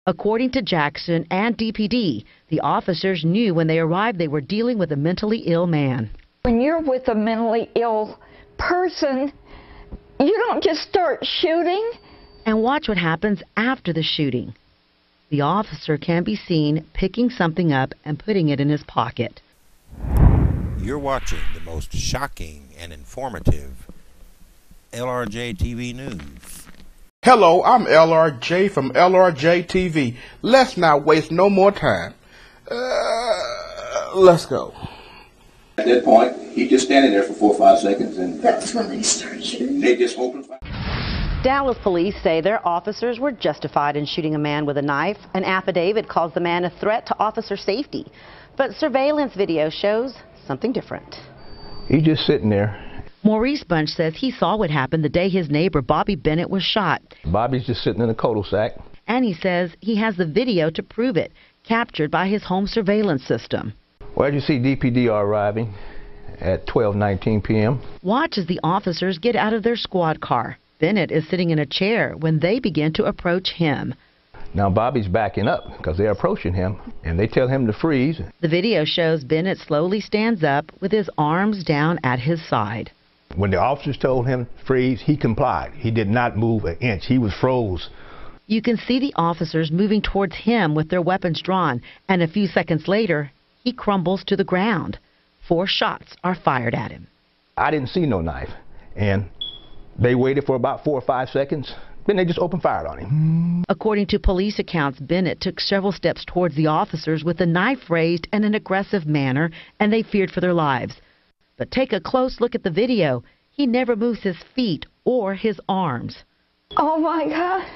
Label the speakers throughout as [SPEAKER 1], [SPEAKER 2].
[SPEAKER 1] According to Jackson and DPD, the officers knew when they arrived they were dealing with a mentally ill man.
[SPEAKER 2] When you're with a mentally ill person, you don't just start shooting.
[SPEAKER 1] And watch what happens after the shooting. The officer can be seen picking something up and putting it in his pocket.
[SPEAKER 3] You're watching the most shocking and informative LRJ TV News.
[SPEAKER 4] Hello, I'm LRJ from LRJ TV. Let's not waste no more time. Let's go.
[SPEAKER 5] At that point, he just standing there for 4 or 5 seconds, and
[SPEAKER 6] that's when they started shooting.
[SPEAKER 5] They just opened fire.
[SPEAKER 1] Dallas police say their officers were justified in shooting a man with a knife. An affidavit calls the man a threat to officer safety. But surveillance video shows something different.
[SPEAKER 7] He's just sitting there.
[SPEAKER 1] Maurice Bunch says he saw what happened the day his neighbor Bobby Bennett was shot.
[SPEAKER 7] Bobby's just sitting in a cul-de-sac.
[SPEAKER 1] And he says he has the video to prove it, captured by his home surveillance system.
[SPEAKER 7] Well, as you see, DPD are arriving at 12:19 p.m.
[SPEAKER 1] Watch as the officers get out of their squad car. Bennett is sitting in a chair when they begin to approach him.
[SPEAKER 7] Now Bobby's backing up because they're approaching him, and they tell him to freeze.
[SPEAKER 1] The video shows Bennett slowly stands up with his arms down at his side.
[SPEAKER 7] When the officers told him to freeze, he complied. He did not move an inch. He was froze.
[SPEAKER 1] You can see the officers moving towards him with their weapons drawn, and a few seconds later, he crumbles to the ground. 4 shots are fired at him.
[SPEAKER 7] I didn't see no knife, and they waited for about 4 or 5 seconds. Then they just opened fire on him.
[SPEAKER 1] According to police accounts, Bennett took several steps towards the officers with the knife raised in an aggressive manner, and they feared for their lives. But take a close look at the video. He never moves his feet or his arms.
[SPEAKER 2] Oh my God.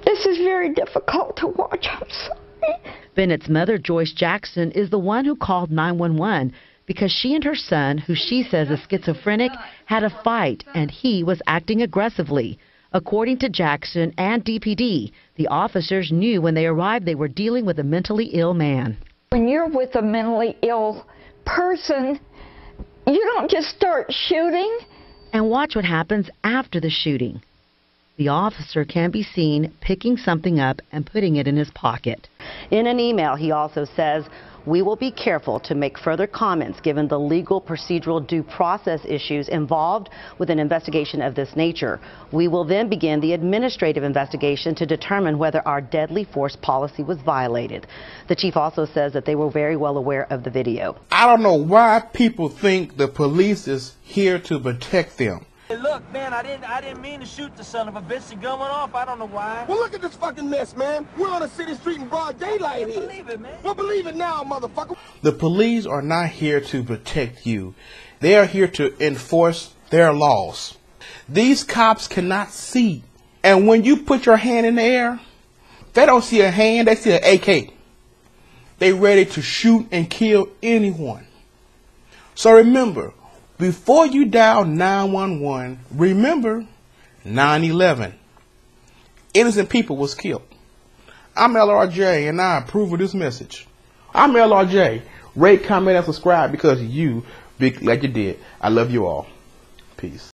[SPEAKER 2] This is very difficult to watch. I'm sorry.
[SPEAKER 1] Bennett's mother, Joyce Jackson, is the one who called 911 because she and her son, who she says is schizophrenic, had a fight and he was acting aggressively. According to Jackson and DPD, the officers knew when they arrived they were dealing with a mentally ill man.
[SPEAKER 2] When you're with a mentally ill person, you don't just start shooting.
[SPEAKER 1] And watch what happens after the shooting. The officer can be seen picking something up and putting it in his pocket. In an email, he also says, "We will be careful to make further comments given the legal procedural due process issues involved with an investigation of this nature. We will then begin the administrative investigation to determine whether our deadly force policy was violated." The chief also says that they were very well aware of the video.
[SPEAKER 4] I don't know why people think the police is here to protect them.
[SPEAKER 8] Hey, look, man, I didn't mean to shoot the son of a bitch. The gun went off. I don't know why.
[SPEAKER 9] Well, look at this fucking mess, man. We're on a city street in broad daylight here.
[SPEAKER 8] Believe it, man.
[SPEAKER 9] Well, believe it now, motherfucker.
[SPEAKER 4] The police are not here to protect you. They are here to enforce their laws. These cops cannot see. And when you put your hand in the air, they don't see a hand, they see an AK. They ready to shoot and kill anyone. So remember, before you dial 911, remember 9/11. Innocent people was killed. I'm LRJ and I approve of this message. I'm LRJ. Rate, comment, and subscribe because you big like you did. I love you all. Peace.